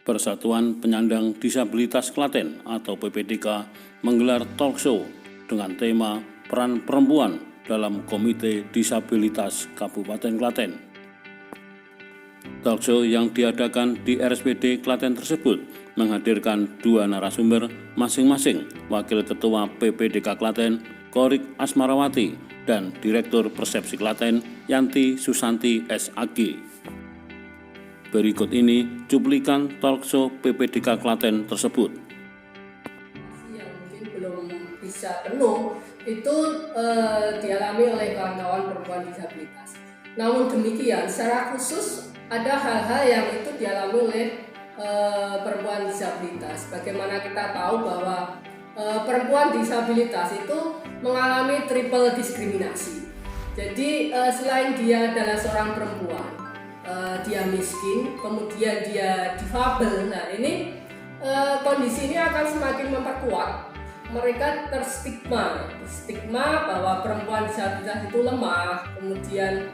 Persatuan Penyandang Disabilitas Klaten atau PPDK menggelar talk show dengan tema Peran Perempuan dalam Komite Disabilitas Kabupaten Klaten. Talk show yang diadakan di RSPD Klaten tersebut menghadirkan dua narasumber masing-masing Wakil Ketua PPDK Klaten Korik Asmarawati dan Direktur Persepsi Klaten Yanti Susanti SAG. Berikut ini cuplikan talk show PPDK Klaten tersebut. Yang mungkin belum bisa penuh itu dialami oleh kawan-kawan perempuan disabilitas. Namun demikian, secara khusus ada hal-hal yang itu dialami oleh perempuan disabilitas. Bagaimana kita tahu bahwa perempuan disabilitas itu mengalami triple diskriminasi. Jadi selain dia adalah seorang perempuan, dia miskin, kemudian dia difabel. Nah ini kondisi ini akan semakin memperkuat mereka terstigma bahwa perempuan disabilitas itu lemah, kemudian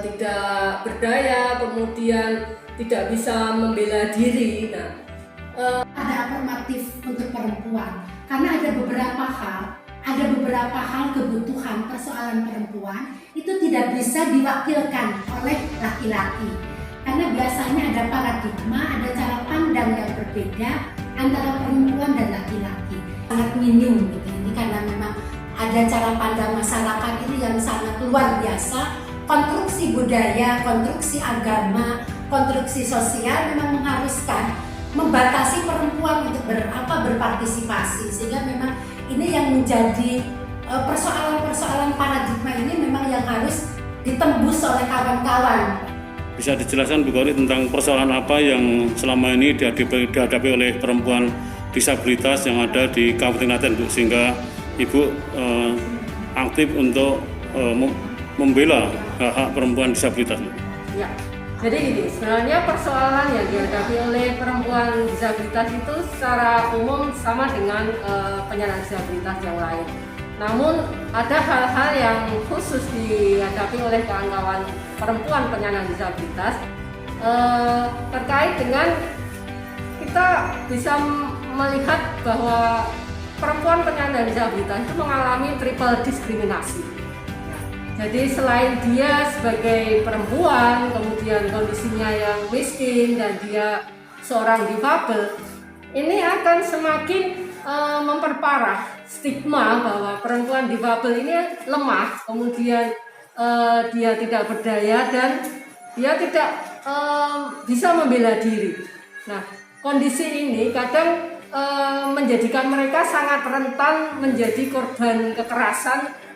tidak berdaya, kemudian tidak bisa membela diri. Nah, ada afirmatif untuk perempuan karena ada beberapa hal kebutuhan persoalan perempuan itu tidak bisa diwakilkan oleh laki-laki karena biasanya ada paradigma, ada cara pandang yang berbeda antara perempuan dan laki-laki, sangat minim gitu. Ini karena memang ada cara pandang masyarakat ini yang sangat luar biasa, konstruksi budaya, konstruksi agama, konstruksi sosial memang mengharuskan membatasi perempuan untuk berpartisipasi, sehingga memang ini yang menjadi persoalan-persoalan paradigma ini memang yang harus ditembus oleh kawan-kawan. Bisa dijelaskan Bu Korik tentang persoalan apa yang selama ini dihadapi oleh perempuan disabilitas yang ada di Kabupaten Klaten, Bu, sehingga Ibu aktif untuk membela hak-hak perempuan disabilitas? ya. Jadi gini, sebenarnya persoalan yang dihadapi oleh perempuan disabilitas itu secara umum sama dengan penyandang disabilitas yang lain. Namun ada hal-hal yang khusus dihadapi oleh kawan-kawan perempuan penyandang disabilitas terkait dengan kita bisa melihat bahwa perempuan penyandang disabilitas itu mengalami triple diskriminasi. Jadi selain dia sebagai perempuan, kemudian kondisinya yang miskin dan dia seorang difabel, ini akan semakin memperparah stigma bahwa perempuan difabel ini lemah, kemudian dia tidak berdaya dan dia tidak bisa membela diri. Nah, kondisi ini kadang menjadikan mereka sangat rentan menjadi korban kekerasan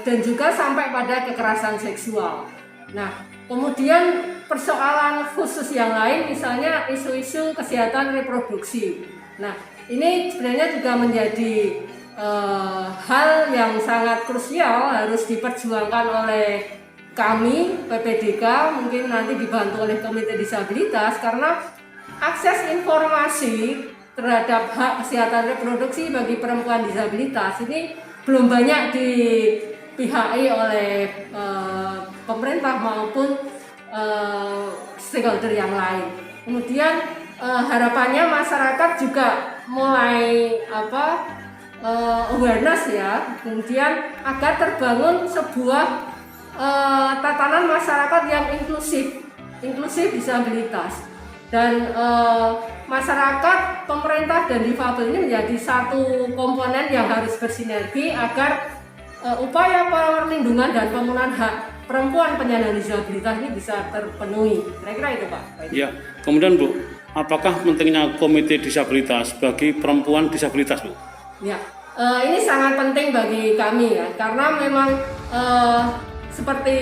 dan juga sampai pada kekerasan seksual. Nah, kemudian persoalan khusus yang lain misalnya isu-isu kesehatan reproduksi. Nah, ini sebenarnya juga menjadi hal yang sangat krusial harus diperjuangkan oleh kami PPDK, mungkin nanti dibantu oleh Komite Disabilitas, karena akses informasi terhadap hak kesehatan reproduksi bagi perempuan disabilitas ini belum banyak dipihaki oleh pemerintah maupun stakeholder yang lain. Kemudian harapannya masyarakat juga mulai awareness ya, kemudian agar terbangun sebuah tatanan masyarakat yang inklusif disabilitas. Dan masyarakat, pemerintah dan difabel ini menjadi satu komponen yang harus bersinergi agar upaya perlindungan dan pemenuhan hak perempuan penyandang disabilitas ini bisa terpenuhi. Kira-kira itu Pak. Ya, kemudian Bu, apakah pentingnya Komite Disabilitas bagi perempuan disabilitas, Bu? Ya, ini sangat penting bagi kami ya, karena memang seperti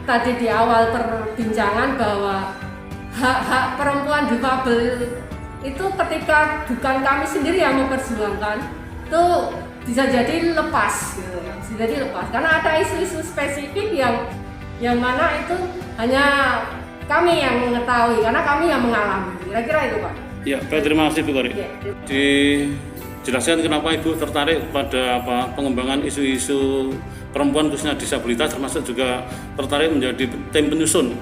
tadi di awal perbincangan bahwa hak-hak perempuan difabel itu ketika bukan kami sendiri yang memperjuangkan itu bisa jadi lepas gitu ya. Bisa jadi lepas karena ada isu-isu spesifik yang mana itu hanya kami yang mengetahui karena kami yang mengalami. Kira-kira itu Pak. Ya, baik, terima kasih Bu Korik. Ya. Dijelaskan kenapa Ibu tertarik pada pengembangan isu-isu perempuan khususnya disabilitas, termasuk juga tertarik menjadi tim penyusun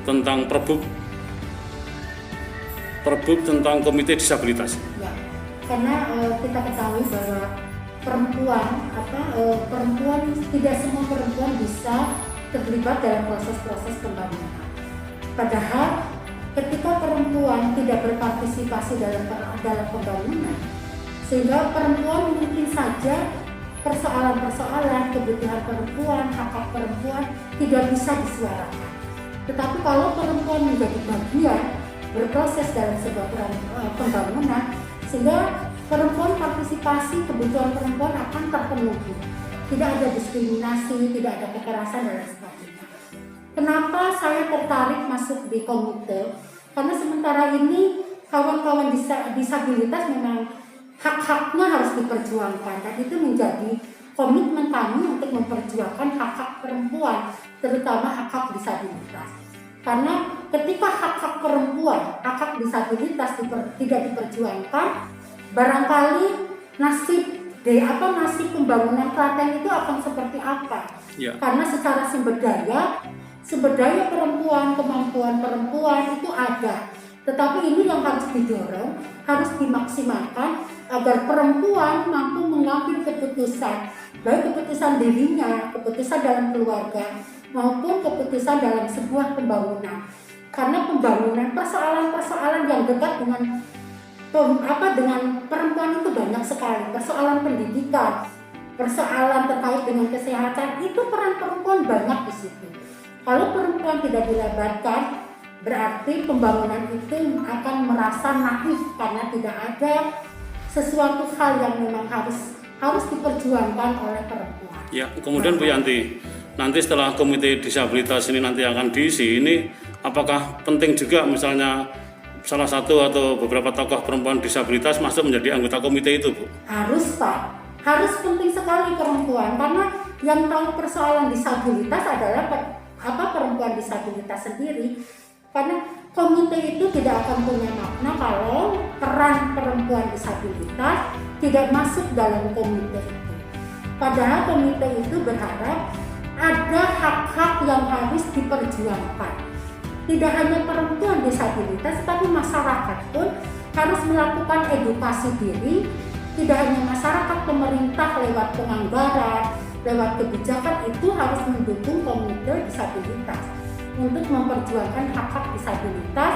tentang Perbuk tentang Komite Disabilitas. Ya, karena kita ketahui bahwa perempuan tidak semua perempuan bisa terlibat dalam proses-proses pembangunan. Padahal ketika perempuan tidak berpartisipasi dalam pembangunan, sehingga perempuan mungkin saja persoalan-persoalan kebutuhan perempuan, hak-hak perempuan tidak bisa disuarakan. Tetapi kalau perempuan menjadi bagian berproses dalam sebuah pembangunan, sehingga perempuan partisipasi, kebutuhan perempuan akan terpenuhi. Tidak ada diskriminasi, tidak ada kekerasan dan lain sebagainya. Kenapa saya tertarik masuk di komite? Karena sementara ini kawan-kawan disabilitas memang hak-haknya harus diperjuangkan, dan itu menjadi komitmen kami untuk memperjuangkan hak-hak perempuan, terutama hak-hak disabilitas. Karena ketika hak-hak perempuan, hak-hak disabilitas tidak diperjuangkan, barangkali nasib pembangunan Klaten itu akan seperti apa? Ya. Karena secara sumber daya perempuan, kemampuan perempuan itu ada. Tetapi ini yang harus didorong, harus dimaksimalkan agar perempuan mampu mengambil keputusan, baik keputusan dirinya, keputusan dalam keluarga, maupun keputusan dalam sebuah pembangunan. Karena pembangunan, persoalan-persoalan yang dekat dengan perempuan itu banyak sekali. Persoalan pendidikan, persoalan terkait dengan kesehatan, itu peran perempuan banyak di situ. Kalau perempuan tidak dilibatkan, berarti pembangunan itu akan merasa naif karena tidak ada sesuatu hal yang memang harus diperjuangkan oleh perempuan. Ya, kemudian Bu Yanti, nanti setelah Komite Disabilitas ini nanti akan diisi, ini apakah penting juga misalnya salah satu atau beberapa tokoh perempuan disabilitas masuk menjadi anggota komite itu, Bu? Harus, Pak. Harus penting sekali perempuan, karena yang tahu persoalan disabilitas adalah perempuan disabilitas sendiri. Karena komite itu tidak akan punya makna kalau peran perempuan disabilitas tidak masuk dalam komite itu. Padahal komite itu berharap ada hak-hak yang harus diperjuangkan. Tidak hanya perempuan disabilitas, tapi masyarakat pun harus melakukan edukasi diri. Tidak hanya masyarakat, pemerintah lewat penganggaran, lewat kebijakan itu harus mendukung komite disabilitas untuk memperjuangkan hak-hak disabilitas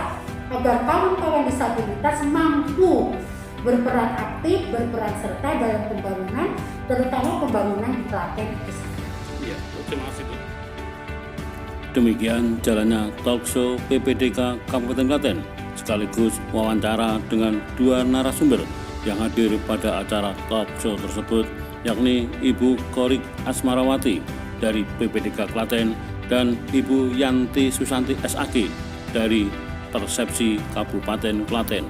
agar kawan-kawan disabilitas mampu berperan aktif, berperan serta dalam pembangunan, terutama pembangunan di Klaten itu sendiri. Ya, terima kasih, Bu. Demikian jalannya talkshow PPDK Kabupaten Klaten sekaligus wawancara dengan dua narasumber yang hadir pada acara talkshow tersebut, yakni Ibu Korik Asmarawati dari PPDK Klaten dan Ibu Yanti Susanti SAG dari Persepsi Kabupaten Klaten.